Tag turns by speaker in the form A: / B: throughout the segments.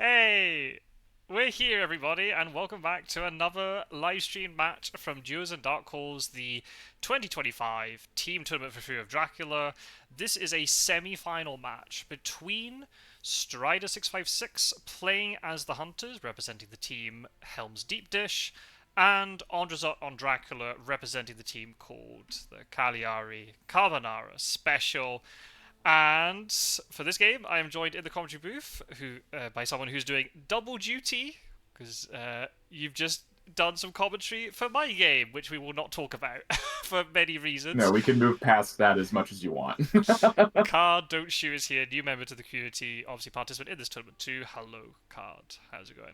A: Hey, we're here, everybody, and welcome back to another live stream match from Duos and Dark Halls, the 2025 Team Tournament for Fury of Dracula. This is a semi-final match between Strider656 playing as the Hunters, representing the team Helm's Deep Dish, and AndreZot on Dracula, representing the team called the Cagliari Carbonara Special. And for this game, I am joined in the commentary booth by someone who's doing double duty, because you've just done some commentary for my game, which we will not talk about for many
B: No,
A: reasons.
B: we can move past that as much as you want.
A: Card Don't Shoot is here, new member to the community, obviously participant in this tournament too. Hello, Card. How's it going?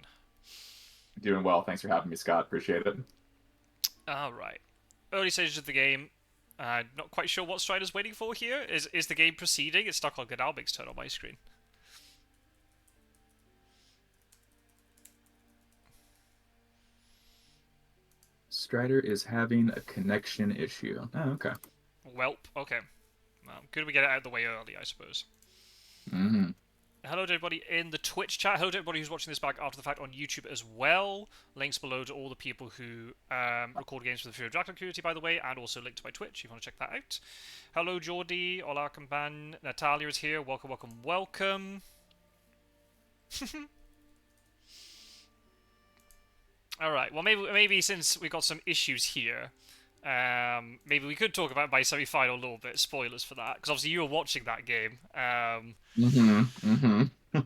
B: Doing well. Thanks for having me, Scott. Appreciate it.
A: Alright. Early stages of the game. Not quite sure what Strider's waiting for here. Is the game proceeding? It's stuck on Godalbig's turn on my screen.
B: Strider is having a connection issue. Oh, okay.
A: Welp. Okay. Good we get it out of the way early, I suppose.
B: Mm-hmm.
A: Hello to everybody in the Twitch chat. Hello to everybody who's watching this back after the fact on YouTube as well. Links below to all the people who record games for the Fury of Dracula community, by the way, and also link to my Twitch if you want to check that out. Hello, Jordi. Hola, compan. Natalia is here. Welcome, welcome, welcome. All right. Well, maybe since we got some issues here, maybe we could talk about my semi-final a little bit. Spoilers for that, because obviously you were watching that game.
B: Mm-hmm. Mm-hmm.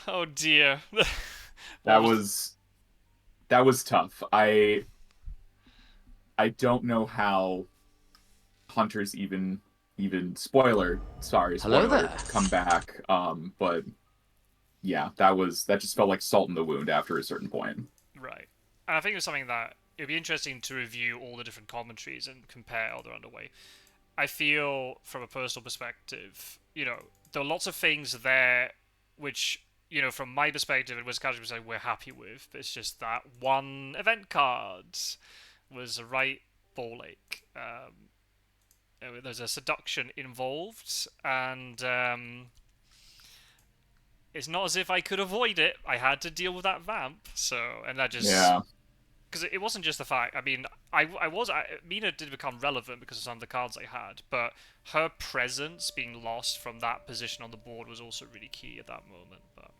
A: Oh dear. What
B: That
A: was?
B: was that was tough. I don't know how hunters even
C: Hello
B: spoiler
C: there.
B: come back. But yeah, that just felt like salt in the wound after a certain point.
A: Right. And I think it's something that it'd be interesting to review all the different commentaries and compare how they're underway. I feel, from a personal perspective, there are lots of things there which, from my perspective and was casually saying we're happy with. But it's just that one event card was a right ball ache. There's a seduction involved, and it's not as if I could avoid it. I had to deal with that vamp, so and that just
B: Yeah.
A: because it wasn't just the fact. I mean, Mina did become relevant because of some of the cards I had, but her presence being lost from that position on the board was also really key at that moment. But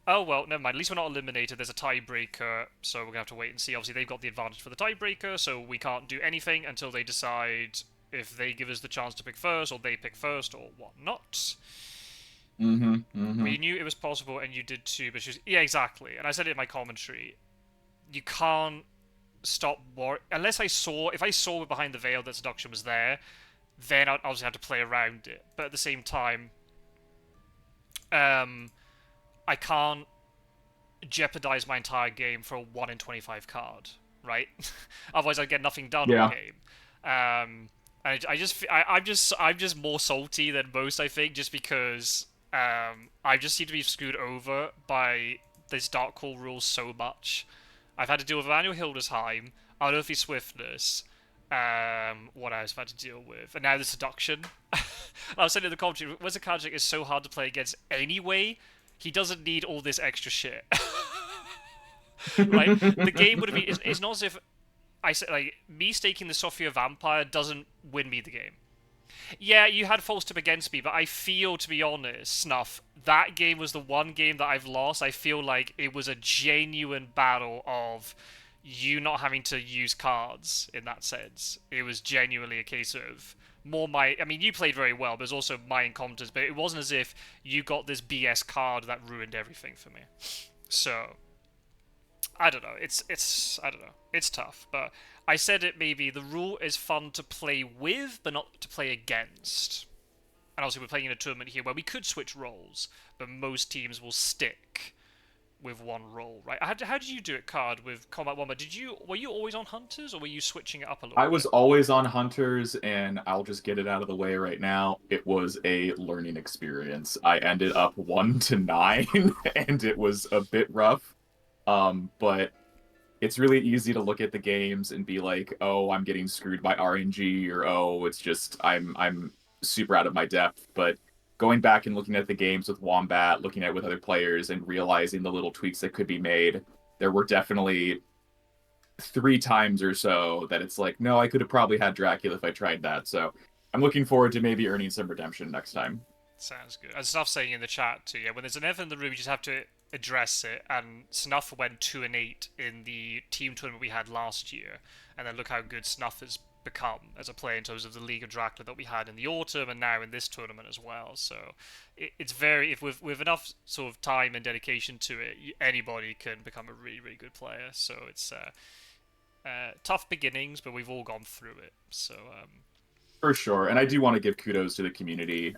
A: oh well, never mind. At least we're not eliminated. There's a tiebreaker, so we're gonna have to wait and see. Obviously, they've got the advantage for the tiebreaker, so we can't do anything until they decide if they give us the chance to pick first, or they pick first, or whatnot.
B: Mm-hmm. Mm-hmm.
A: We knew it was possible, and you did too. But she was, yeah, exactly. And I said it in my commentary. You can't stop unless if I saw behind the veil that seduction was there, then I'd obviously have to play around it. But at the same time, I can't jeopardize my entire game for a 1 in 25 card, right? Otherwise, I'd get nothing done all
B: Yeah.
A: game. I'm just more salty than most, I think, just because I just seem to be screwed over by this Dark Call rule so much. I've had to deal with Manuel Hildesheim, Unearthly Swiftness, what else I've had to deal with, and now the Seduction. I was saying in the commentary, Wizard Kajic is so hard to play against anyway. He doesn't need all this extra shit, right? The game would have been. It's not as if I said like me staking the Sophia Vampire doesn't win me the game. Yeah, you had false tip against me, but I feel, to be honest, Snuff, that game was the one game that I've lost. I feel like it was a genuine battle of you not having to use cards in that sense. It was genuinely a case of more my. I mean, you played very well, but there's also my incompetence, but it wasn't as if you got this BS card that ruined everything for me. So, I don't know. I don't know. It's tough, but I said it maybe the rule is fun to play with, but not to play against. And obviously we're playing in a tournament here where we could switch roles, but most teams will stick with one role, right? How did you do it, Card, with Combat Wombat? Were you always on Hunters, or were you switching it up a little
B: I
A: bit?
B: was always on Hunters, and I'll just get it out of the way right now. It was a learning experience. I ended up 1 to 9, and it was a bit rough. But it's really easy to look at the games and be like, "Oh, I'm getting screwed by RNG," or "Oh, it's just I'm super out of my depth." But going back and looking at the games with Wombat, looking at it with other players, and realizing the little tweaks that could be made, there were definitely 3 times or so that it's like, no, I could have probably had Dracula if I tried that. So I'm looking forward to maybe earning some redemption next time.
A: Sounds good. And Snuff saying in the chat too, yeah, when there's an elephant in the room, you just have to address it. And Snuff went 2-8 in the team tournament we had last year, and then look how good Snuff has become as a player in terms of the League of Dracula that we had in the autumn and now in this tournament as well. So it's very, if with enough sort of time and dedication to it, anybody can become a really, really good player. So it's tough beginnings, but we've all gone through it. So
B: For sure. And I do want to give kudos to the community.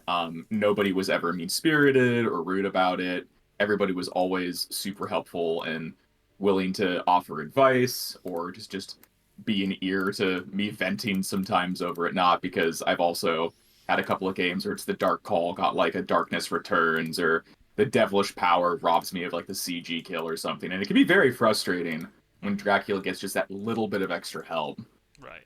B: Nobody was ever mean-spirited or rude about it. Everybody was always super helpful and willing to offer advice or just be an ear to me venting sometimes over it. Not because I've also had a couple of games where it's the Dark Call got like a Darkness Returns, or the Devilish Power robs me of like the CG kill or something. And it can be very frustrating when Dracula gets just that little bit of extra help.
A: Right.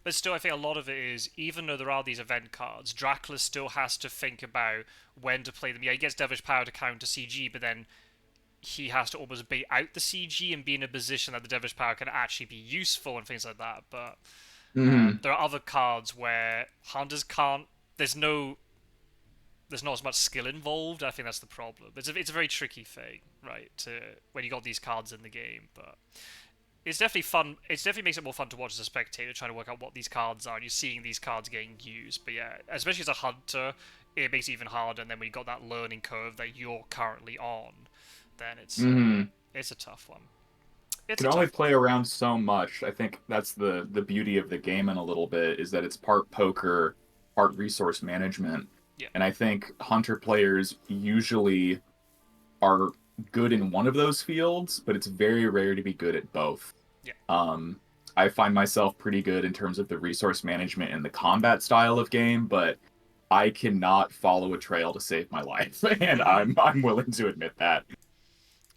A: But still, I think a lot of it is, even though there are these event cards, Dracula still has to think about when to play them. Yeah, he gets Devilish Power to counter CG, but then he has to almost bait out the CG and be in a position that the Devilish Power can actually be useful and things like that. But there are other cards where hunters can't. There's not as much skill involved. I think that's the problem. It's a very tricky thing, right? When you got these cards in the game, but it's definitely fun. It definitely makes it more fun to watch as a spectator, trying to work out what these cards are. And you're seeing these cards getting used. But yeah, especially as a hunter, it makes it even harder. And then when you got that learning curve that you're currently on, then it's a tough one.
B: You can only play around so much. I think that's the beauty of the game in a little bit, is that it's part poker, part resource management.
A: Yeah.
B: And I think hunter players usually are good in one of those fields, but it's very rare to be good at both.
A: Yeah.
B: I find myself pretty good in terms of the resource management and the combat style of game, but I cannot follow a trail to save my life, and I'm willing to admit that.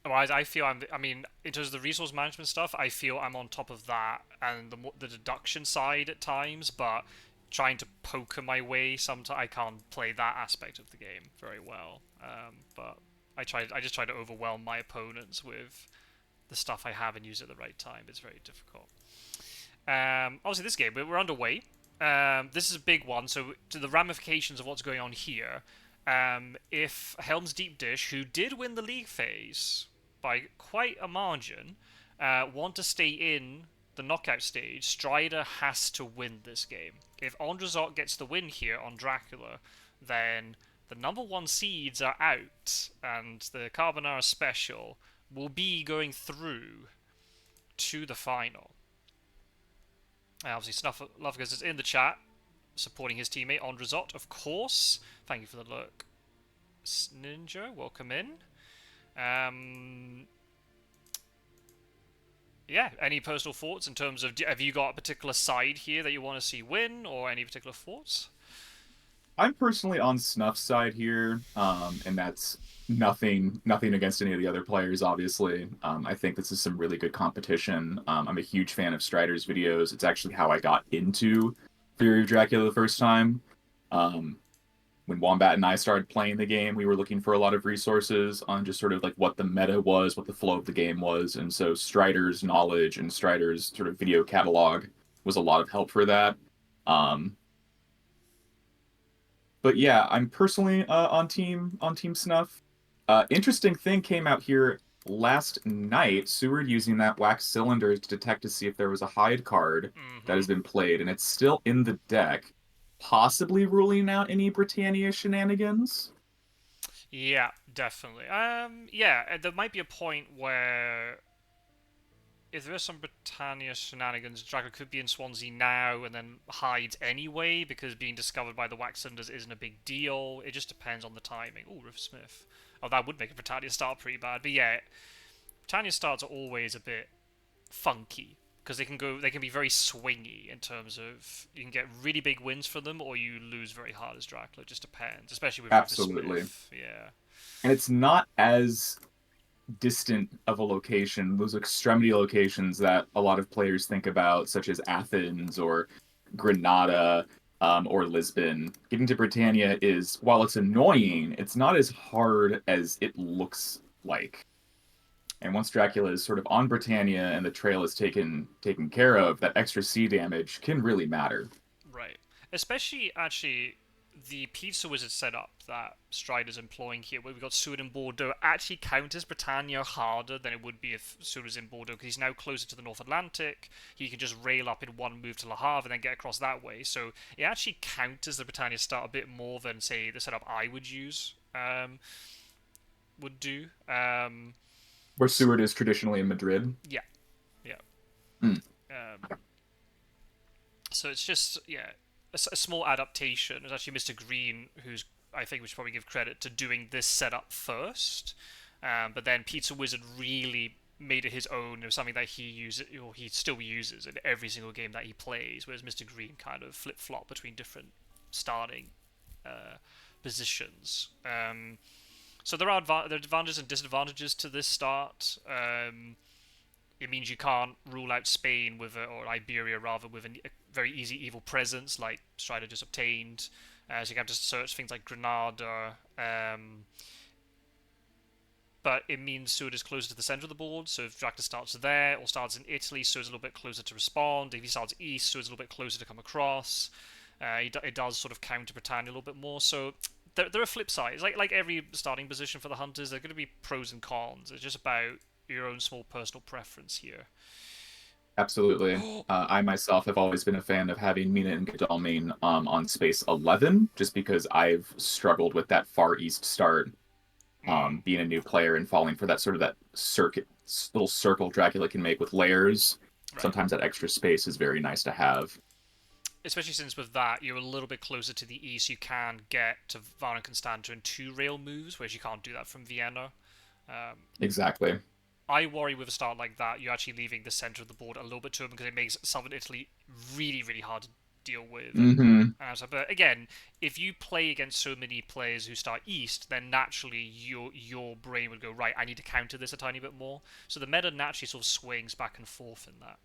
A: Whereas I feel in terms of the resource management stuff, I feel I'm on top of that and the deduction side at times, but trying to poker my way, sometimes I can't play that aspect of the game very well. But I just try to overwhelm my opponents with the stuff I have and use it at the right time. It's very difficult. Obviously, this game, we're underway. This is a big one, so to the ramifications of what's going on here, if Helm's Deep Dish, who did win the league phase by quite a margin, want to stay in the knockout stage, Strider has to win this game. If AndreZot gets the win here on Dracula, then the number 1 seeds are out, and the Carbonara Special will be going through to the final. Obviously, Snufflefgers is in the chat, supporting his teammate AndreZot, of course. Thank you for the look. Ninja, welcome in. Yeah, any personal thoughts in terms of, have you got a particular side here that you want to see win, or any particular thoughts?
B: I'm personally on Snuff's side here, and that's nothing against any of the other players, obviously. I think this is some really good competition. I'm a huge fan of Strider's videos. It's actually how I got into Fury of Dracula the first time. When Wombat and I started playing the game, we were looking for a lot of resources on just sort of like what the meta was, what the flow of the game was, and so Strider's knowledge and Strider's sort of video catalog was a lot of help for that. But yeah, I'm personally on team Snuff. Interesting thing came out here last night. Seward using that wax cylinder to detect to see if there was a hide card that has been played, and it's still in the deck, possibly ruling out any Britannia shenanigans.
A: Yeah, definitely. Yeah, there might be a point where if there is some Britannia shenanigans, Dracula could be in Swansea now and then hides anyway, because being discovered by the wax cylinders isn't a big deal. It just depends on the timing. Oh, Riff Smith. Oh, that would make a Britannia start pretty bad. But yeah, Britannia starts are always a bit funky, because they can be very swingy in terms of, you can get really big wins for them, or you lose very hard as Dracula. It just depends, especially with
B: Absolutely.
A: Smith. Yeah.
B: And it's not as distant of a location, those extremity locations that a lot of players think about, such as Athens or Granada. or Lisbon, getting to Britannia is, while it's annoying, it's not as hard as it looks like. And once Dracula is sort of on Britannia and the trail is taken care of, that extra sea damage can really matter.
A: Right. Especially, actually, the pizza wizard setup that Strider's employing here, where we've got Seward in Bordeaux, actually counters Britannia harder than it would be if Seward was in Bordeaux, because he's now closer to the North Atlantic. He can just rail up in one move to Le Havre and then get across that way. So it actually counters the Britannia start a bit more than, say, the setup I would use would do.
B: Where Seward is traditionally in Madrid.
A: Yeah.
B: Mm.
A: So it's just, yeah, a small adaptation. It's actually Mr. Green, who's, I think we should probably give credit to doing this setup first. But then Pizza Wizard really made it his own. It was something that he still uses in every single game that he plays, whereas Mr. Green kind of flip-flop between different starting positions. So there are advantages and disadvantages to this start. It means you can't rule out Spain or Iberia rather with a very easy evil presence like Strider just obtained. So you have to search things like Granada. But it means Seward is closer to the center of the board, so if Dracula starts there or starts in Italy, Seward's a little bit closer to respond. If he starts east, Seward's a little bit closer to come across. It does sort of counter Britannia a little bit more, so there are flip sides. Like every starting position for the Hunters, there are going to be pros and cons. It's just about your own small personal preference here.
B: Absolutely. I myself have always been a fan of having Mina and Godalming on space 11, just because I've struggled with that far east start, being a new player and falling for that sort of that little circle Dracula can make with layers. Right. Sometimes that extra space is very nice to have.
A: Especially since with that, you're a little bit closer to the east, you can get to Varna Constanta in 2 rail moves, whereas you can't do that from Vienna.
B: Exactly.
A: I worry with a start like that, you're actually leaving the center of the board a little bit to him because it makes southern Italy really, really hard to deal with.
B: Mm-hmm.
A: But again, if you play against so many players who start east, then naturally your brain would go, right, I need to counter this a tiny bit more. So the meta naturally sort of swings back and forth in that.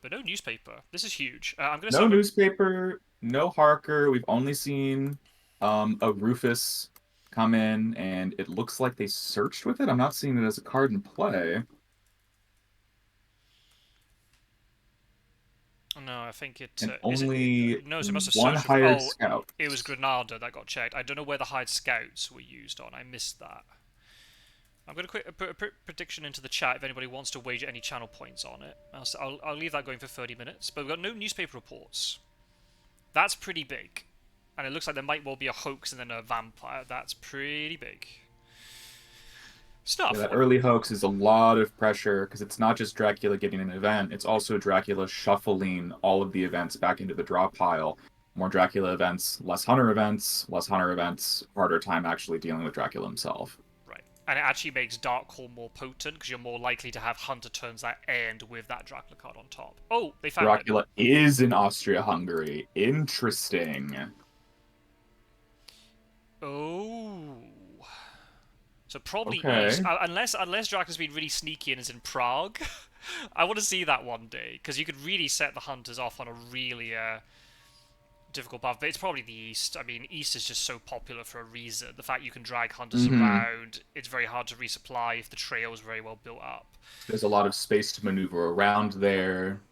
A: But no newspaper. This is huge. I'm gonna
B: no newspaper, no Harker. We've only seen a Rufus come in, and it looks like they searched with it. I'm not seeing it as a card in play.
A: No, I think it...
B: only
A: no, so it must have
B: one
A: searched
B: hired scout.
A: It was Granada that got checked. I don't know where the hired scouts were used on. I missed that. I'm going to put a prediction into the chat if anybody wants to wager any channel points on it. I'll leave that going for 30 minutes. But we've got no newspaper reports. That's pretty big. And it looks like there might well be a hoax and then a vampire. That's pretty big. Stuff.
B: Yeah, that early hoax is a lot of pressure, because it's not just Dracula getting an event, it's also Dracula shuffling all of the events back into the draw pile. More Dracula events, less Hunter events, harder time actually dealing with Dracula himself.
A: And it actually makes Darkhold more potent, because you're more likely to have Hunter turns that end with that Dracula card on top. Oh, they found
B: Dracula is in Austria-Hungary. Interesting.
A: Oh. So probably
B: okay.
A: East, unless Dracula's been really sneaky and is in Prague. I want to see that one day, because you could really set the Hunters off on a really... difficult path, but it's probably the East. I mean, East is just so popular for a reason. The fact you can drag Hunters around, it's very hard to resupply if the trail is very well built up.
B: There's a lot of space to maneuver around there.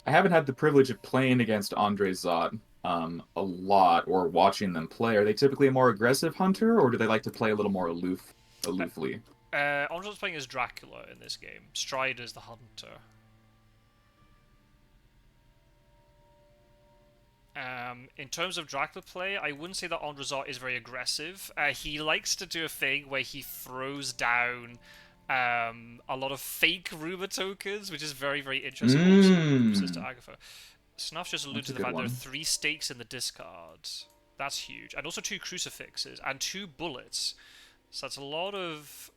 B: I haven't had the privilege of playing against AndreZot a lot, or watching them play. Are they typically a more aggressive Hunter, or do they like to play a little more aloofly?
A: AndreZot's playing as Dracula in this game. Strider's the Hunter. In terms of Dracula play, I wouldn't say that AndreZot is very aggressive. He likes to do a thing where he throws down a lot of fake rumor tokens, which is very, very interesting. Sister Agatha. Snuff just alluded to the fact there are 3 stakes in the discard. That's huge. And also 2 crucifixes and 2 bullets. So that's a lot of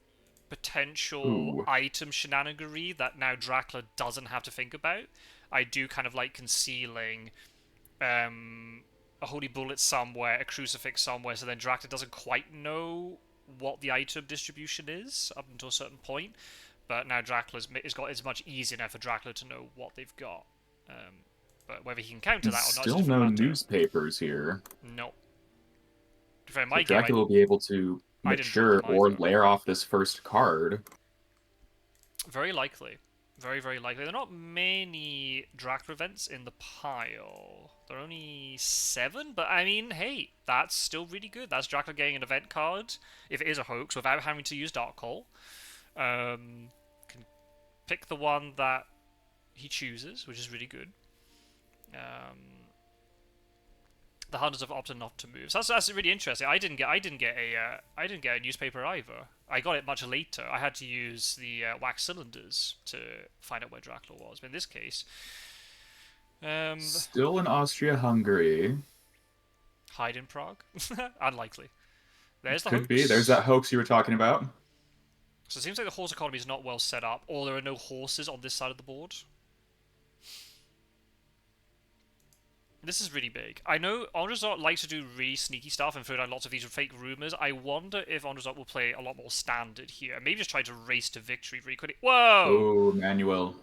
A: potential item shenanigery that now Dracula doesn't have to think about. I do kind of like concealing... a holy bullet somewhere, a crucifix somewhere, so then Dracula doesn't quite know what the item distribution is up until a certain point. But now it's much easier now for Dracula to know what they've got. But whether he can counter that or not is a
B: Still
A: different
B: no
A: matter.
B: newspapers here.
A: No. To be fair, in
B: So
A: my game,
B: Dracula will be able to
A: I didn't drop
B: mature
A: them
B: or
A: either.
B: layer off this first card.
A: Very likely. Very, very likely. There are not many Dracula events in the pile. There are only 7, but I mean, hey, that's still really good. That's Dracula getting an event card, if it is a hoax, without having to use Dark Hole. Can pick the one that he chooses, which is really good. The hunters have opted not to move. So that's really interesting. I didn't get a newspaper either. I got it much later. I had to use the wax cylinders to find out where Dracula was. But in this case,
B: Still in Austria-Hungary.
A: hide in Prague. Unlikely. There's the
B: Could
A: hoax.
B: be. There's that hoax you were talking about.
A: So it seems like the horse economy is not well set up, or there are no horses on this side of the board. This is really big. I know AndreZot likes to do really sneaky stuff and throw down lots of these fake rumors. I wonder if AndreZot will play a lot more standard here. Maybe just try to race to victory really quickly. Whoa!
B: Oh, Manuel.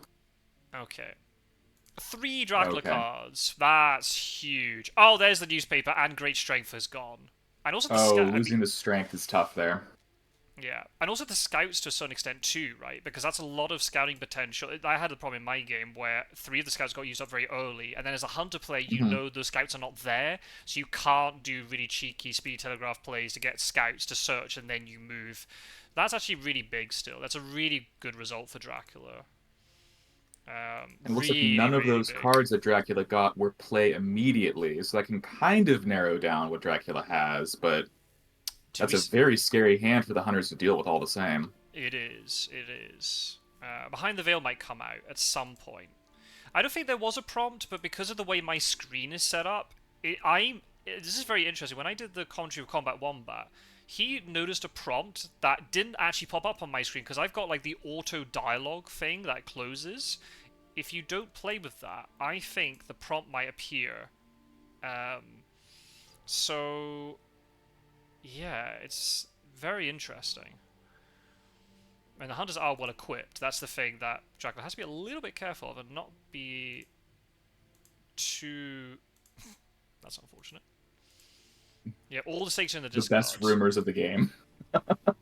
A: Okay. 3 Dracula
B: Okay.
A: cards. That's huge. Oh, there's the newspaper, and Great Strength is gone. And also the
B: Losing the strength is tough there.
A: Yeah, and also the scouts to a certain extent too, right? Because that's a lot of scouting potential. I had a problem in my game where 3 of the scouts got used up very early, and then as a hunter player, you know the scouts are not there, so you can't do really cheeky speedy telegraph plays to get scouts to search and then you move. That's actually really big still. That's a really good result for Dracula.
B: It looks like none of those cards that Dracula got were play immediately, so that can kind of narrow down what Dracula has, but that's a very scary hand for the hunters to deal with all the same.
A: It is. It is. Behind the Veil might come out at some point. I don't think there was a prompt, but because of the way my screen is set up, this is very interesting. When I did the commentary of Combat Wombat, he noticed a prompt that didn't actually pop up on my screen because I've got like the auto dialogue thing that closes. If you don't play with that, I think the prompt might appear. So yeah, it's very interesting. And the hunters are well equipped. That's the thing that Dracula has to be a little bit careful of and not be too... That's unfortunate. Yeah, all the stakes are in the discards.
B: The best rumors of the game.
A: But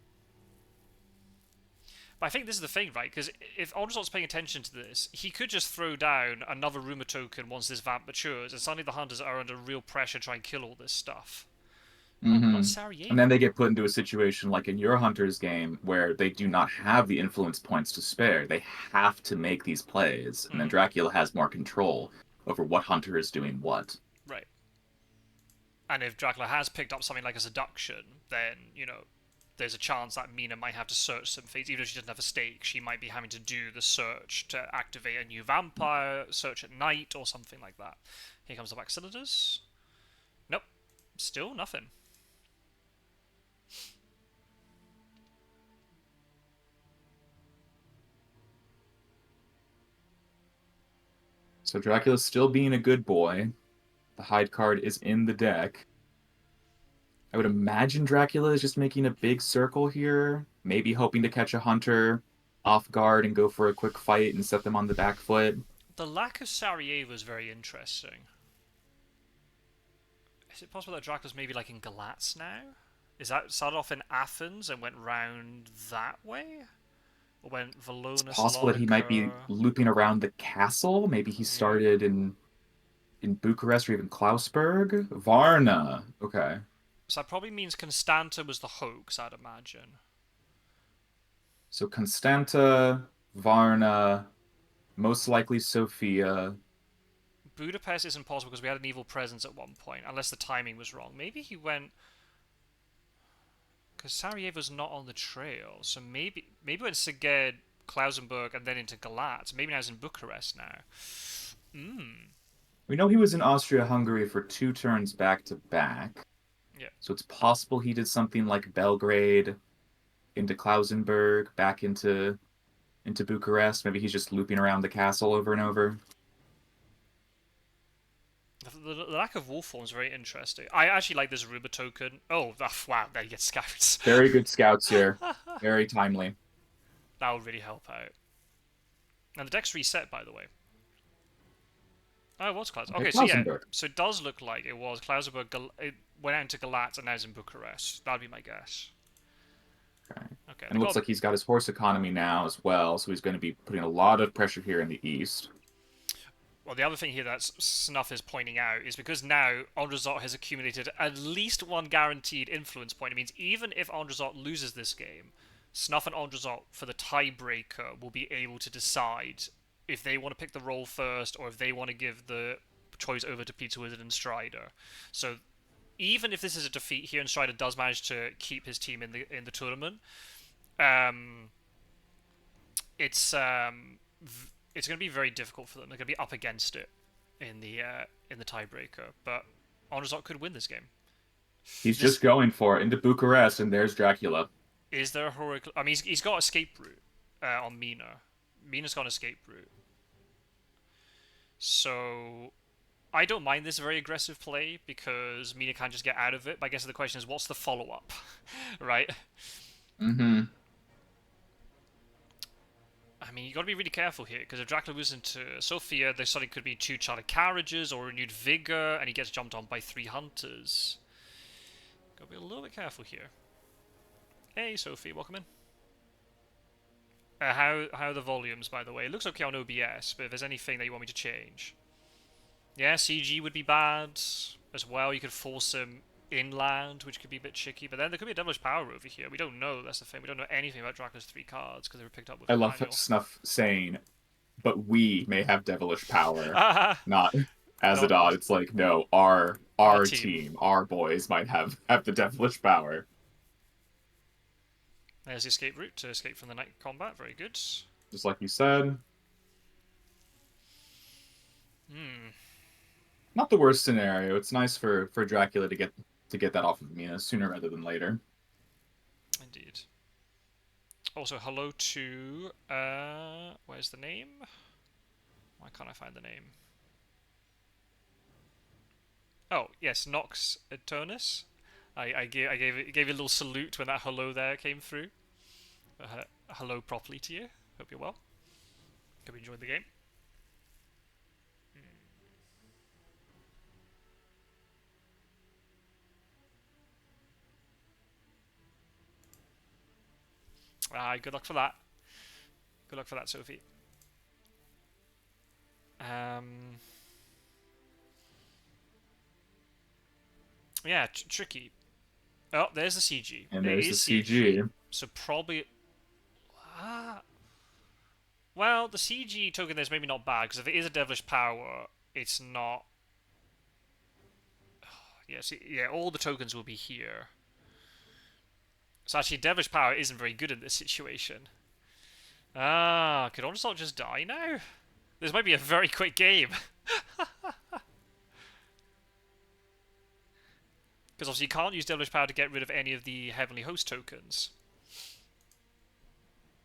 A: I think this is the thing, right? Because if AndreZot's paying attention to this, he could just throw down another rumor token once this vamp matures, and suddenly the hunters are under real pressure to try and kill all this stuff.
B: And then they get put into a situation like in your Hunter's game where they do not have the influence points to spare. They have to make these plays, and then Dracula has more control over what Hunter is doing what.
A: Right. And if Dracula has picked up something like a seduction, then, you know, there's a chance that Mina might have to search some things. Even if she doesn't have a stake, she might be having to do the search to activate a new vampire, search at night, or something like that. Here comes the wax cylinders. Nope. Still nothing.
B: So Dracula's still being a good boy. The hide card is in the deck. I would imagine Dracula is just making a big circle here, maybe hoping to catch a hunter off guard and go for a quick fight and set them on the back foot.
A: The lack of Sarajevo is very interesting. Is it possible that Dracula's maybe like in Galatz now? Is that started off in Athens and went round that way? Or went Valona?
B: It's possible that he might be looping around the castle. Maybe he started in Bucharest or even Klausburg. Varna. Okay.
A: So that probably means Constanta was the hoax, I'd imagine.
B: So Constanta, Varna, most likely Sofia.
A: Budapest isn't possible because we had an evil presence at one point, unless the timing was wrong. Maybe he went... Because Sarajevo's not on the trail, so maybe went Szeged, Klausenburg, and then into Galatz. Maybe now he's in Bucharest now.
B: We know he was in Austria-Hungary for 2 turns back-to-back.
A: Yeah.
B: So it's possible he did something like Belgrade into Klausenburg, back into Bucharest. Maybe he's just looping around the castle over and over.
A: The lack of wolf form is very interesting. I actually like this Ruba token. Oh, wow, there you get scouts.
B: Very good scouts here. Very timely.
A: That would really help out. And the deck's reset, by the way. Oh, it was Klaus. Okay, so yeah, so it does look like it was Klausenberg. It went out into Galat and now it's in Bucharest. That'd be my guess.
B: Okay. And it looks like he's got his horse economy now as well, so he's going to be putting a lot of pressure here in the east.
A: Well, the other thing here that Snuff is pointing out is because now AndreZot has accumulated at least one guaranteed influence point. It means even if AndreZot loses this game, Snuff and AndreZot for the tiebreaker will be able to decide if they want to pick the role first or if they want to give the choice over to Pizza Wizard and Strider. So even if this is a defeat here and Strider does manage to keep his team in the tournament, it's going to be very difficult for them. They're going to be up against it in the tiebreaker. But AndreZot could win this game.
B: He's just going for it into Bucharest, and there's Dracula.
A: Is there a heroic? I mean, he's got escape route on Mina. Mina's got an escape route. So I don't mind this very aggressive play because Mina can't just get out of it. But I guess the question is, what's the follow-up, right?
B: Mm-hmm.
A: I mean, you got to be really careful here because if Dracula moves into Sophia, there suddenly could be 2 charted carriages or renewed vigor, and he gets jumped on by 3 hunters. Got to be a little bit careful here. Hey, Sophie, welcome in. How are the volumes, by the way? It looks okay on OBS, but if there's anything that you want me to change. Yeah, CG would be bad as well. You could force him inland, which could be a bit tricky. But then there could be a devilish power over here. We don't know. That's the thing. We don't know anything about Dracula's 3 cards because they were picked up with
B: I love Snuff saying, but we may have devilish power. Not AndreZot. It's like, no, our team, our boys might have the devilish power.
A: There's the escape route to escape from the night combat. Very good.
B: Just like you said. Not the worst scenario. It's nice for Dracula to get that off of Mina sooner rather than later.
A: Indeed. Also, hello to where's the name? Why can't I find the name? Oh yes, Nox Eternus. I gave you a little salute when that hello there came through. Hello properly to you. Hope you're well. Hope you enjoyed the game. Good luck for that. Good luck for that, Sophie. Yeah, tricky. Oh, there's the CG.
B: And there's the CG.
A: So probably... well, the CG token there's maybe not bad, because if it is a devilish power, it's not... yeah, all the tokens will be here. So actually, devilish power isn't very good in this situation. Could AndreZot just die now? This might be a very quick game. Because obviously you can't use devilish power to get rid of any of the heavenly host tokens.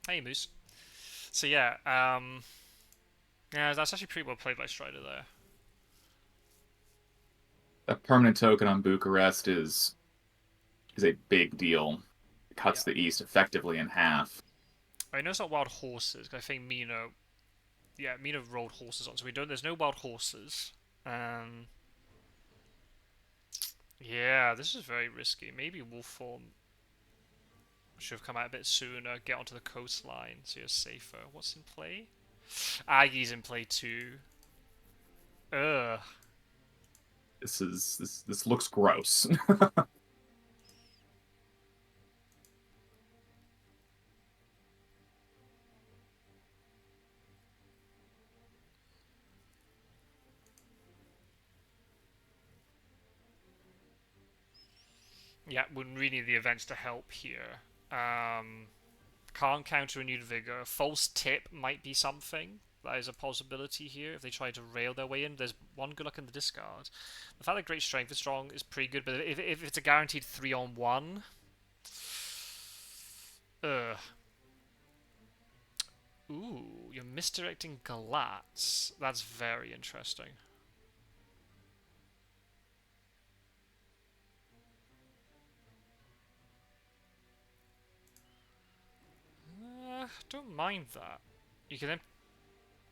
A: Hey, Moose. So yeah, yeah, that's actually pretty well played by Strider there.
B: That permanent token on Bucharest is a big deal. It cuts the East effectively in half.
A: I know it's not wild horses, because I think Mina... yeah, Mina rolled horses on, so there's no wild horses. Yeah, this is very risky. Maybe wolf form should have come out a bit sooner, get onto the coastline, so you're safer. What's in play? Aggie's in play too. Ugh.
B: This looks gross.
A: Yeah, wouldn't really need the events to help here. Can't counter renewed vigor. False tip might be something. That is a possibility here if they try to rail their way in. There's one good luck in the discard. The fact that great strength is strong is pretty good, but if it's a guaranteed 3-on-1... ugh. Ooh, you're misdirecting Galats. That's very interesting. Don't mind that. You can then...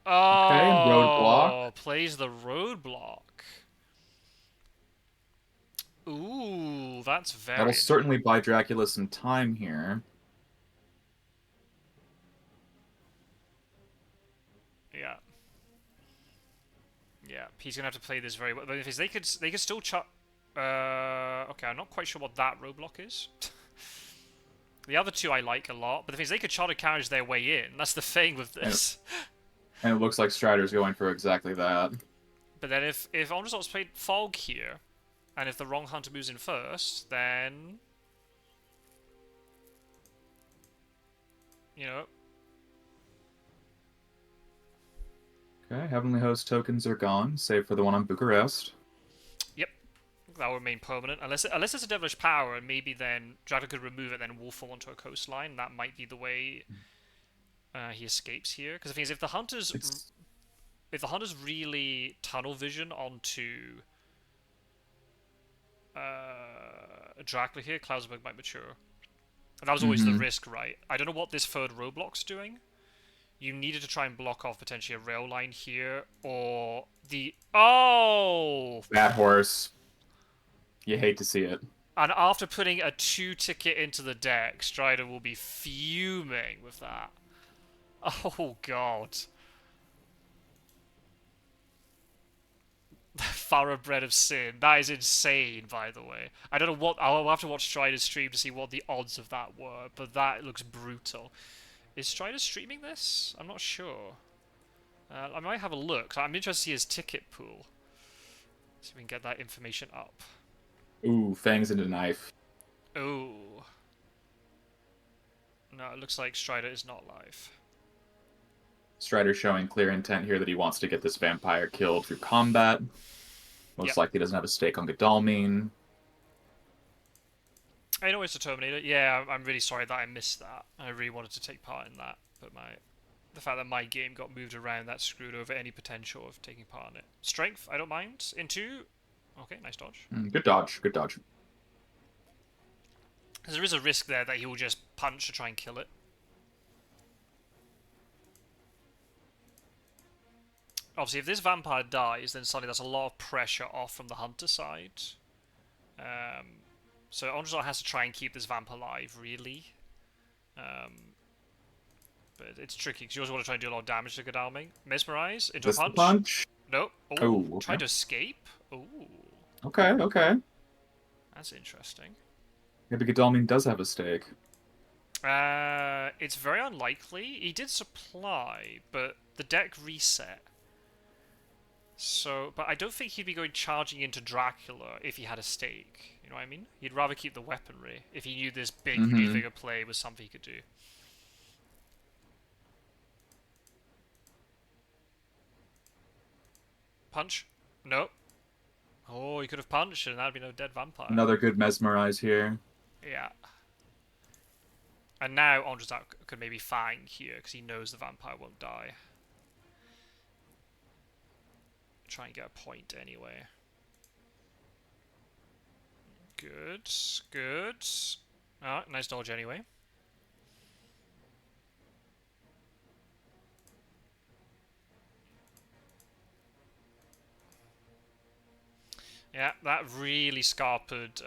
B: Okay, and roadblock.
A: Oh, plays the roadblock. Ooh, that's very
B: That'll
A: interesting.
B: certainly buy Dracula some time here.
A: Yeah. Yeah, he's gonna have to play this very well. But if they could still okay, I'm not quite sure what that roadblock is. The other two I like a lot, but the thing is they could charter carriage their way in. That's the thing with this.
B: And it looks like Strider's going for exactly that.
A: But then if AndreZot's played Fog here, and if the wrong hunter moves in first, then you know.
B: Okay, Heavenly Host tokens are gone, save for the one on Bucharest.
A: Yep, that will remain permanent unless it's a devilish power, and maybe then Dracula could remove it, then wolf fall onto a coastline. That might be the way he escapes here. Because the thing is, if the hunters really tunnel vision onto Dracula here, Klausberg might mature. And that was always the risk, right? I don't know what this third roadblock's doing. You needed to try and block off potentially a rail line here, or the... Oh!
B: Bad horse. You hate to see it.
A: And after putting a 2-ticket into the deck, Strider will be fuming with that. Oh, God. Thoroughbred of Sin. That is insane, by the way. I don't know what... I'll have to watch Strider's stream to see what the odds of that were, but that looks brutal. Is Strider streaming this? I'm not sure. I might have a look. I'm interested to see his ticket pool. See if we can get that information up.
B: Ooh, fangs into knife.
A: Ooh. No, it looks like Strider is not live.
B: Strider showing clear intent here that he wants to get this vampire killed through combat. Most likely doesn't have a stake on Godalming.
A: I know it's a Terminator. Yeah, I'm really sorry that I missed that. I really wanted to take part in that, but the fact that my game got moved around, that screwed over any potential of taking part in it. Strength, I don't mind. Into... Okay, nice dodge.
B: Good dodge, good dodge.
A: Because there is a risk there that he will just punch to try and kill it. Obviously, if this vampire dies, then suddenly that's a lot of pressure off from the hunter side. So AndreZot has to try and keep this vamp alive, really. But it's tricky, because you also want to try and do a lot of damage to Godalming. Mesmerize, into a punch. Nope. Oh,
B: okay.
A: Try to escape. Ooh.
B: Okay, okay.
A: That's interesting.
B: Maybe Godalming does have a stake.
A: It's very unlikely. He did supply, but the deck reset. So, but I don't think he'd be going charging into Dracula if he had a stake. You know what I mean? He'd rather keep the weaponry if he knew this big minifigure play was something he could do. Punch? Nope. Oh, he could have punched and that'd be no dead vampire.
B: Another good mesmerize here.
A: Yeah. And now AndreZot could maybe Fang here because he knows the vampire won't die. Try and get a point anyway. Good, good. Ah, nice dodge anyway. Yeah, that really scarpered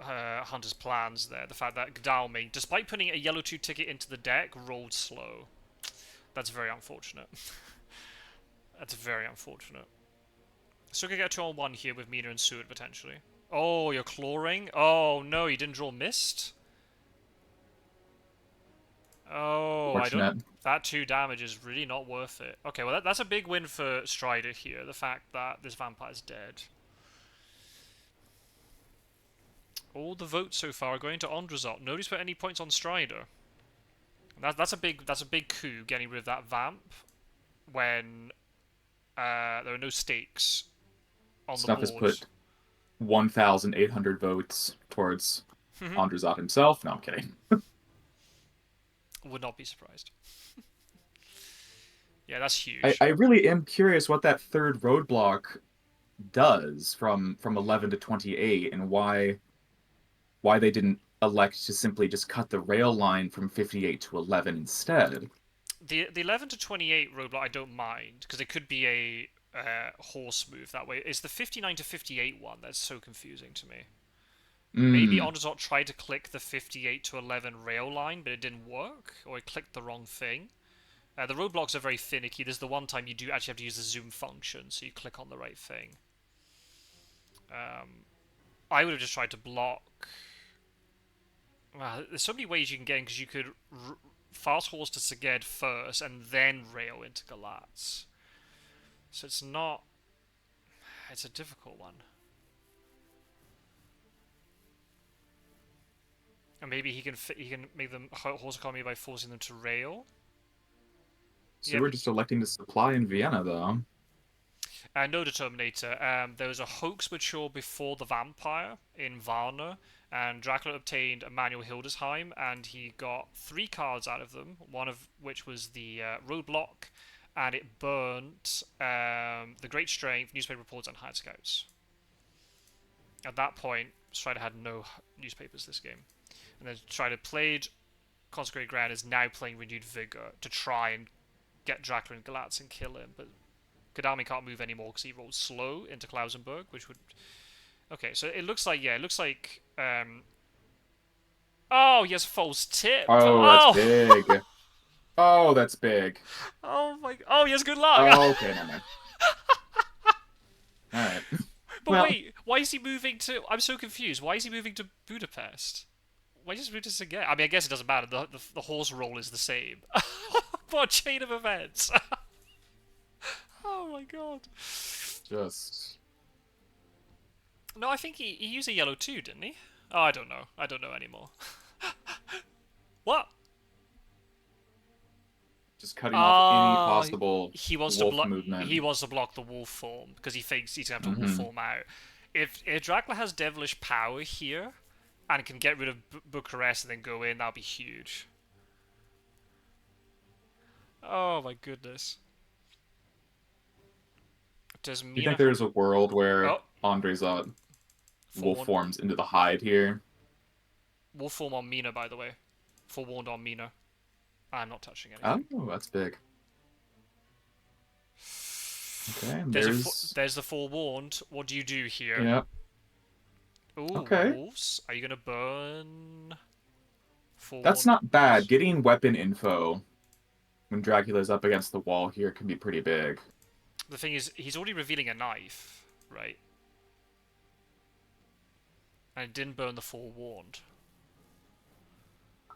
A: Hunter's plans there. The fact that Godalming, despite putting a yellow 2 ticket into the deck, rolled slow. That's very unfortunate. That's very unfortunate. So we could get a 2-on-1 here with Mina and Seward potentially. Oh, you're clawing? Oh no, you didn't draw Mist? Oh, I don't... That 2 damage is really not worth it. Okay, well that's a big win for Strider here. The fact that this vampire's dead. All the votes so far are going to AndreZot. Nobody's put any points on Strider. That's a big coup, getting rid of that vamp when there are no stakes on the board.
B: Stuff has put 1,800 votes towards AndreZot himself. No, I'm kidding.
A: Would not be surprised. Yeah, that's huge.
B: I really am curious what that third roadblock does from 11 to 28 and why they didn't elect to simply just cut the rail line from 58 to 11 instead.
A: The 11 to 28 roadblock I don't mind, because it could be a horse move that way. It's the 59 to 58 one that's so confusing to me. Maybe AndreZot tried to click the 58 to 11 rail line, but it didn't work, or it clicked the wrong thing. The roadblocks are very finicky. There's the one time you do actually have to use the zoom function, so you click on the right thing. I would have just tried to block. There's so many ways you can get in, because you could fast horse to Szeged first, and then rail into Galatz. So it's not... It's a difficult one. And maybe he can make them horse economy by forcing them to rail.
B: So we're just electing to supply in Vienna, though.
A: No Determinator. There was a hoax mature before the Vampire in Varna, and Dracula obtained a manual Hildesheim, and he got 3 cards out of them, one of which was the Roadblock, and it burnt the Great Strength, Newspaper Reports, and Hired Scouts. At that point, Strider had no newspapers this game. And then Strider played Consecrated Ground, is now playing Renewed Vigor to try and get Dracula and Galatz and kill him, but Godalming can't move anymore because he rolled slow into Klausenberg, which would... Okay, so it looks like, yeah, it looks like... Oh, he has false tip!
B: Oh, that's big! Oh, that's big.
A: Oh my... Oh, he has good luck!
B: Oh, okay, no, man. Alright.
A: But wait, why is he moving to... I'm so confused. Why is he moving to Budapest? Why just move to Szeged? I mean, I guess it doesn't matter. The horse roll is the same. What a chain of events! Oh my god.
B: Just...
A: No, I think he used a yellow too, didn't he? Oh, I don't know. I don't know anymore. What?
B: Just cutting off any possible
A: he wants
B: wolf
A: to block.
B: movement.
A: He wants to block the wolf form because he thinks he's gonna have to wolf form out. If Dracula has devilish power here and can get rid of Bucharest and then go in, that'll be huge. Oh my goodness. Does Mina...
B: Do you think there's a world where AndreZot wolf forms into the hide here?
A: Wolf form on Mina, by the way. Forewarned on Mina. I'm not touching anything.
B: Oh, that's big. Okay,
A: there's the forewarned. What do you do here?
B: Yep.
A: Ooh,
B: okay.
A: Wolves. Are you gonna burn? Forewarned?
B: That's not bad. Getting weapon info when Dracula's up against the wall here can be pretty big.
A: The thing is, he's already revealing a knife, right? And it didn't burn the forewarned.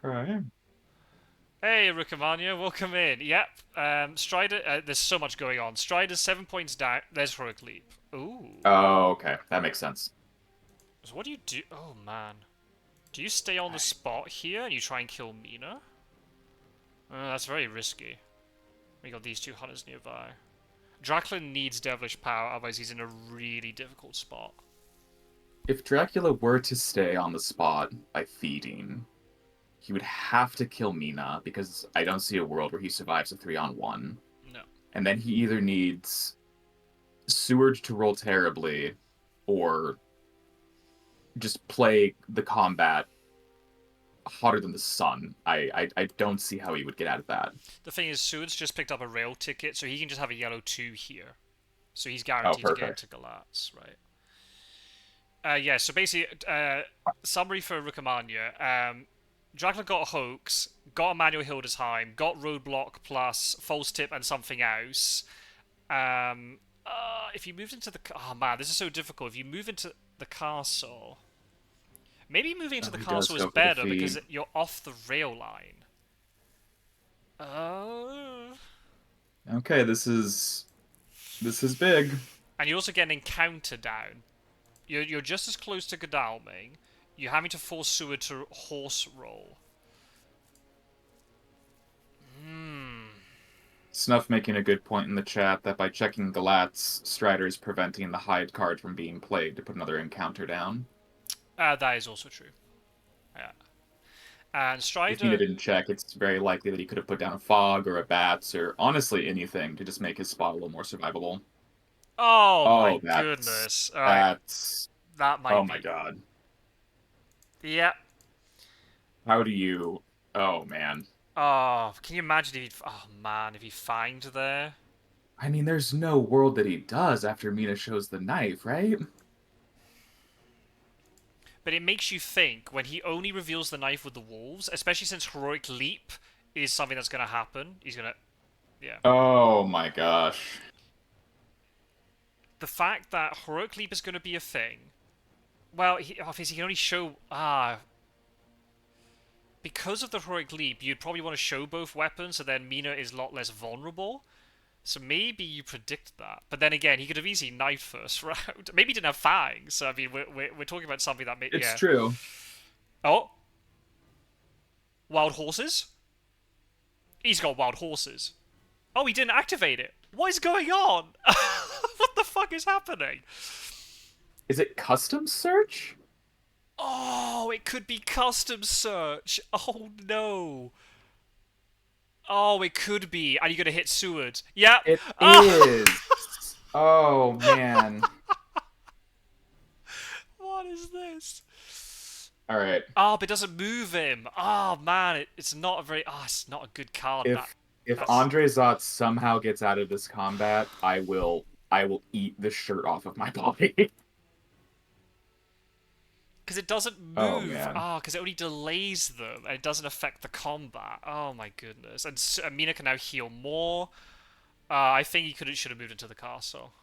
B: Okay.
A: Hey, Rukamania, welcome in. Yep. Strider, there's so much going on. Strider's 7 points down. There's Heroic Leap. Ooh.
B: Oh, okay. That makes sense.
A: So what do you do? Oh, man. Do you stay on the spot here and you try and kill Mina? That's very risky. We got these 2 hunters nearby. Dracula needs devilish power, otherwise he's in a really difficult spot.
B: If Dracula were to stay on the spot by feeding, he would have to kill Mina, because I don't see a world where he survives a 3-on-1.
A: No.
B: And then he either needs Seward to roll terribly, or just play the combat hotter than the sun. I don't see how he would get out of that.
A: The thing is, Seward's just picked up a rail ticket, so he can just have a yellow 2 here. So he's guaranteed to get to Galatz, right? Yeah, so basically, summary for Rukamania. Dracula got a hoax, got a manual Hildesheim, got roadblock plus false tip and something else. If you moved into the... Oh man, this is so difficult. If you move into the castle... Maybe moving into the castle is better because you're off the rail line.
B: Okay, this is big.
A: And you also get an encounter down. You're just as close to Godalming. You're having to force Seward to horse roll.
B: Snuff making a good point in the chat that by checking Galatz, Strider is preventing the hide card from being played to put another encounter down.
A: That is also true. Yeah. And Strider...
B: If he didn't check, it's very likely that he could have put down a fog or a bats or honestly anything to just make his spot a little more survivable.
A: Oh my goodness.
B: That's...
A: That might be...
B: Oh my god.
A: Yep.
B: How do you? Oh man.
A: Oh, can you imagine if he... Oh, man, if he fanged there?
B: I mean, there's no world that he does after Mina shows the knife, right?
A: But it makes you think when he only reveals the knife with the wolves, especially since Heroic Leap is something that's going to happen. He's going to... Yeah.
B: Oh my gosh.
A: The fact that Heroic Leap is going to be a thing... Well, obviously he can only show... Because of the Heroic Leap, you'd probably want to show both weapons, so then Mina is a lot less vulnerable. So maybe you predict that. But then again, he could have easily knifed first round. Maybe he didn't have fangs. So, I mean, we're talking about something that...
B: It's true.
A: Oh. Wild horses? He's got wild horses. Oh, he didn't activate it. What is going on? What the fuck is happening?
B: Is it custom search?
A: Oh, it could be custom search. Oh, no. Oh, it could be. And you're going to hit Seward. Yep.
B: It is. Oh, man.
A: What is this?
B: All right.
A: Oh, but it doesn't move him. Oh, man. It's not a very... Oh, it's not a good card.
B: If AndreZot somehow gets out of this combat, I will eat the shirt off of my body.
A: Because it doesn't move.
B: Oh, man.
A: Because it only delays them, and it doesn't affect the combat. Oh, my goodness. And Mina can now heal more. I think he should have moved into the castle.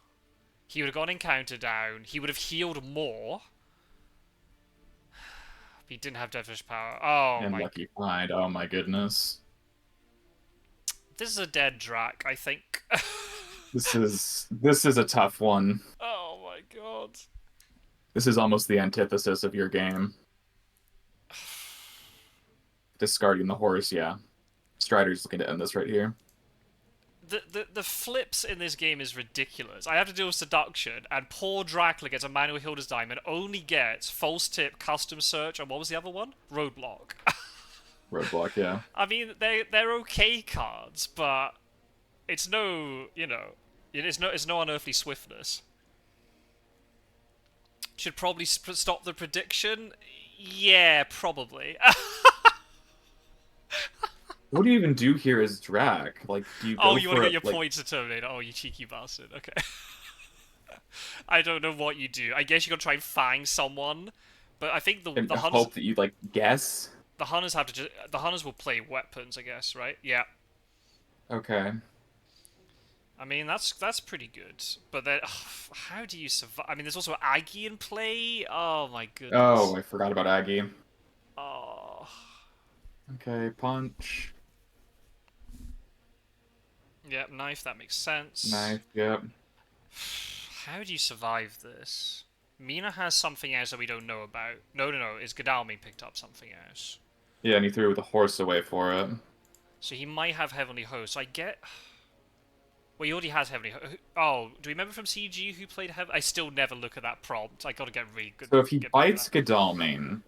A: He would have gone encounter down. He would have healed more. He didn't have Devilish Power. Oh,
B: And
A: my...
B: Lucky Find. Oh, my goodness.
A: This is a dead Drac, I think.
B: This is a tough one.
A: Oh, my God.
B: This is almost the antithesis of your game. Discarding the horse, yeah. Strider's looking to end this right here.
A: The flips in this game is ridiculous. I have to deal with Seduction, and poor Dracula gets a manual Hilda's Diamond, only gets False Tip, Custom Search, and what was the other one? Roadblock.
B: Roadblock, yeah.
A: I mean, they're okay cards, but it's no, it's no unearthly swiftness. Should probably stop the prediction. Yeah, probably.
B: What do you even do here as Drac? Like, do you go
A: Oh, you want to
B: for
A: get your
B: like...
A: points to Terminator? Oh, you cheeky bastard. Okay. I don't know what you do. I guess you gotta try and find someone, but I think the hunters,
B: hope that you like guess?
A: the hunters have to the hunters will play weapons, I guess, right? Yeah.
B: Okay.
A: I mean, that's pretty good. But then, how do you survive? I mean, there's also Aggie in play. Oh my goodness.
B: Oh, I forgot about Aggie.
A: Oh.
B: Okay, punch.
A: Yep, knife. That makes sense.
B: Knife, yep.
A: How do you survive this? Mina has something else that we don't know about. No. Is Godalming picked up something else?
B: Yeah, and he threw the horse away for it.
A: So he might have Heavenly Host. So I get... Well, he already has Heavenly Host. Oh, do you remember from CG who played Heaven? I still never look at that prompt. I gotta get really good.
B: So if he bites Godalming,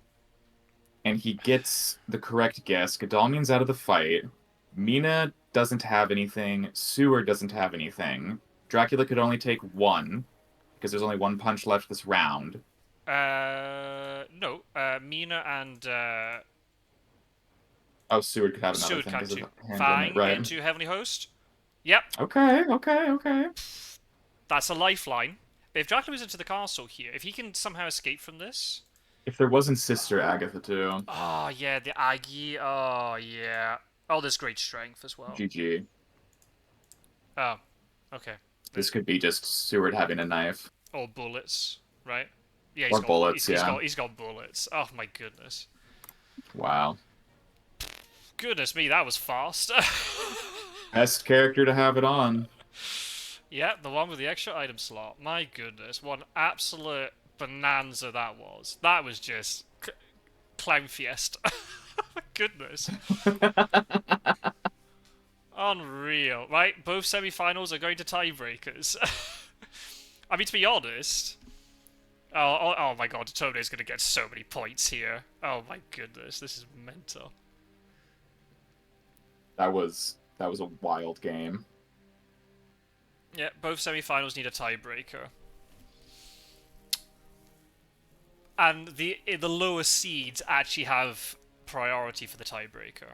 B: and he gets the correct guess, Godalming's out of the fight. Mina doesn't have anything. Seward doesn't have anything. Dracula could only take one, because there's only one punch left this round.
A: No. Mina and,
B: Oh, Seward could have another
A: Seward
B: thing.
A: can
B: 'cause of
A: too.
B: the hand
A: Fang
B: limit, right.
A: into Heavenly Host. Yep.
B: Okay.
A: That's a lifeline. But if Dracula was into the castle here, if he can somehow escape from this...
B: If there wasn't Sister Agatha, too.
A: Oh, yeah, the Aggie. Oh, yeah. Oh, there's great strength as well.
B: GG.
A: Oh, okay.
B: This could be just Seward having a knife.
A: Or bullets, right? Yeah,
B: Or bullets, yeah.
A: He's got bullets. Oh, my goodness.
B: Wow.
A: Goodness me, that was fast.
B: Best character to have it on.
A: Yeah, the one with the extra item slot. My goodness, what an absolute bonanza that was. That was just clown fiesta. Goodness. Unreal. Right, both semi-finals are going to tiebreakers. I mean, to be honest... Oh my god, Terminator's going to get so many points here. Oh my goodness, this is mental.
B: That was a wild game.
A: Yeah, both semi-finals need a tiebreaker. And the lower seeds actually have priority for the tiebreaker.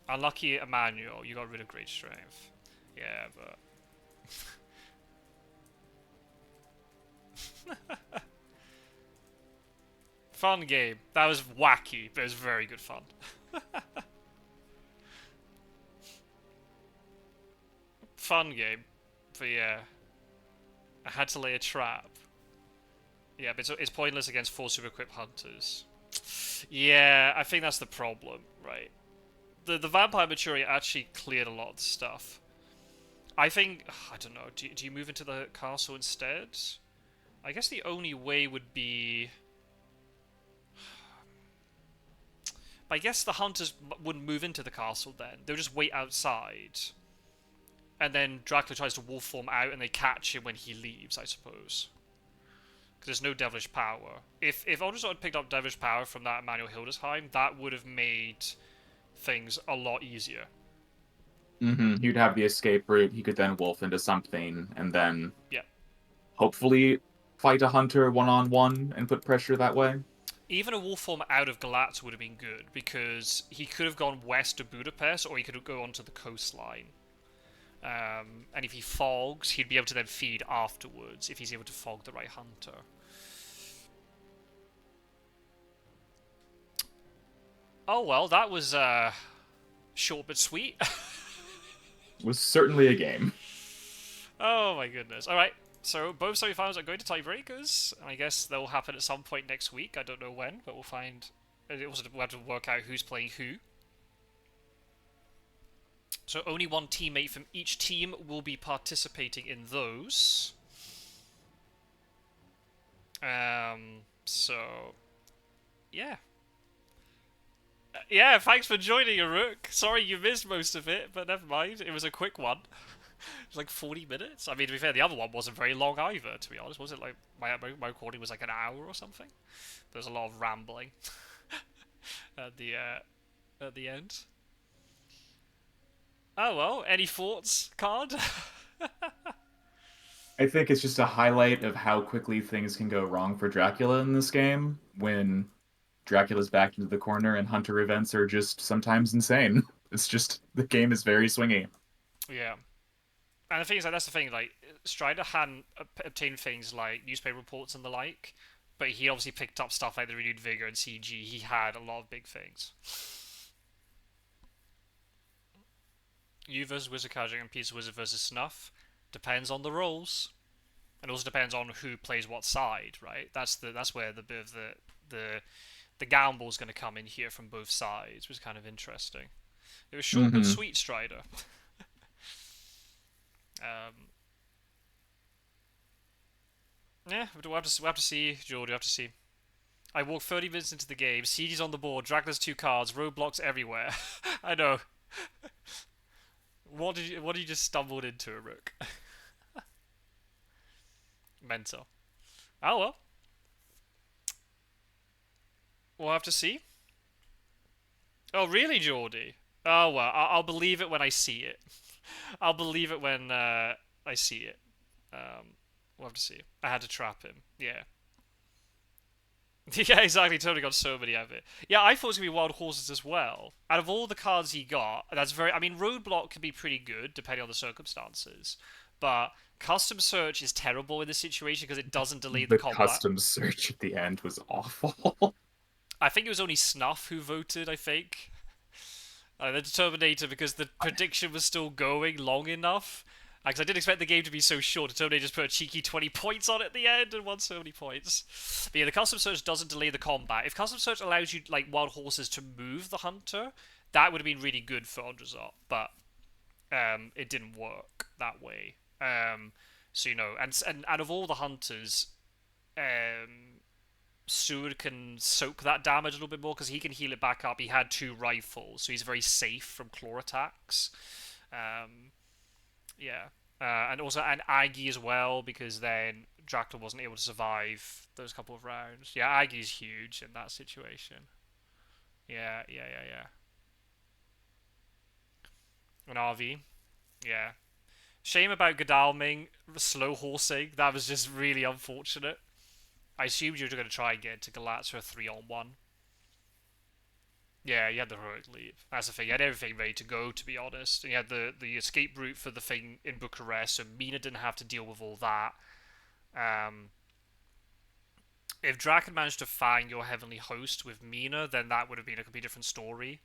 A: Unlucky Emmanuel, you got rid of great strength. Yeah, but... Fun game. That was wacky, but it was very good fun. Fun game. But yeah. I had to lay a trap. Yeah, but it's pointless against 4 super equipped hunters. Yeah, I think that's the problem, right? The vampire maturity actually cleared a lot of the stuff. I think... I don't know. Do you move into the castle instead? I guess the only way would be... But I guess the hunters wouldn't move into the castle then. They'll just wait outside. And then Dracula tries to wolf form out and they catch him when he leaves, I suppose. Because there's no devilish power. If AndreZot had picked up devilish power from that Emmanuel Hildesheim, that would have made things a lot easier.
B: He'd have the escape route, he could then wolf into something, and then...
A: Yeah.
B: Hopefully fight a hunter one-on-one and put pressure that way.
A: Even a wolf form out of Galatz would have been good, because he could have gone west to Budapest, or he could go onto the coastline. And if he fogs, he'd be able to then feed afterwards, if he's able to fog the right hunter. Oh well, that was short but sweet.
B: Was certainly a game.
A: Oh my goodness. Alright, so both semi-finals are going to tiebreakers. I guess they'll happen at some point next week. I don't know when, but we'll find... We'll have to work out who's playing who. So only one teammate from each team will be participating in those. So... Yeah. Yeah, thanks for joining, Aruk. Sorry you missed most of it, but never mind. It was a quick one. It was like 40 minutes. I mean, to be fair, the other one wasn't very long either, to be honest. Was it like... My recording was like an hour or something? There was a lot of rambling at the end. Oh well, any thoughts, Card?
B: I think it's just a highlight of how quickly things can go wrong for Dracula in this game, when Dracula's backed into the corner and hunter events are just sometimes insane. It's just, the game is very swingy.
A: Yeah. And the thing is, like, that's the thing, like, Strider hadn't obtained things like newspaper reports and the like, but he obviously picked up stuff like the renewed vigor and CG. He had a lot of big things. You versus Wizard Casual and Peace Wizard versus Snuff depends on the roles, and also depends on who plays what side, right? That's where the bit of the gamble's going to come in here from both sides, which is kind of interesting. It was short but sweet, Strider. Yeah, we'll have to see, Joel. We'll have to see. I walked 30 minutes into the game. CG's on the board. Dracula's 2 cards. Roadblocks everywhere. I know. What did you just stumbled into, Rook? Mental. Oh well. We'll have to see. Oh really, Geordie? Oh well, I'll believe it when I see it. I'll believe it when I see it. We'll have to see. I had to trap him. Yeah. Yeah, exactly. Totally got so many of it. Yeah, I thought it was going to be Wild Horses as well. Out of all the cards he got, that's very... I mean, Roadblock can be pretty good, depending on the circumstances. But Custom Search is terrible in this situation because it doesn't delete the combat.
B: The Custom Search at the end was awful.
A: I think it was only Snuff who voted, I think. The Determinator, because the prediction was still going long enough. Because I didn't expect the game to be so short. Determinator just put a cheeky 20 points on it at the end and won so many points. But yeah, the Custom Search doesn't delay the combat. If Custom Search allows you, like, Wild Horses to move the Hunter, that would have been really good for AndreZot. But it didn't work that way. So, you know, and out of all the Hunters, Sur can soak that damage a little bit more because he can heal it back up. He had 2 rifles, so he's very safe from claw attacks. Yeah. And also Aggie as well, because then Dracula wasn't able to survive those couple of rounds. Yeah, Aggie's huge in that situation. Yeah. An RV. Yeah. Shame about Godalming slow horsing. That was just really unfortunate. I assumed you were going to try and get to Galatz for a 3-on-1. Yeah, you had the heroic leave. That's the thing. You had everything ready to go, to be honest. And you had the escape route for the thing in Bucharest, so Mina didn't have to deal with all that. Um, if Drac had managed to find your heavenly host with Mina, then that would have been a completely different story.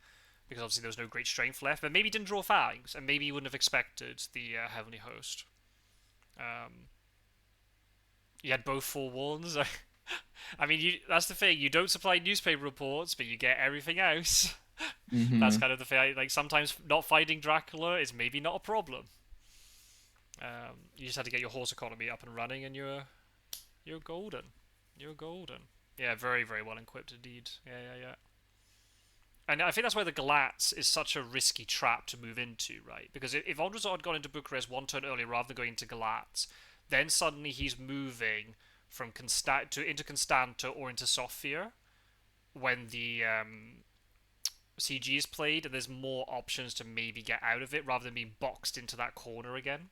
A: Because obviously there was no great strength left. But maybe he didn't draw fangs, and maybe he wouldn't have expected the heavenly host. Um, you had both forewarns. I mean, that's the thing. You don't supply newspaper reports, but you get everything else. That's
B: Mm-hmm.
A: kind of the thing. Like, sometimes not fighting Dracula is maybe not a problem. You just had to get your horse economy up and running, and you're golden. You're golden. Yeah, very very well equipped indeed. Yeah. And I think that's why the Galatz is such a risky trap to move into, right? Because if AndreZot had gone into Bucharest one turn earlier rather than going into Galatz, then suddenly he's moving from into Constanta or into Sofia when the CG is played, and there's more options to maybe get out of it rather than being boxed into that corner again.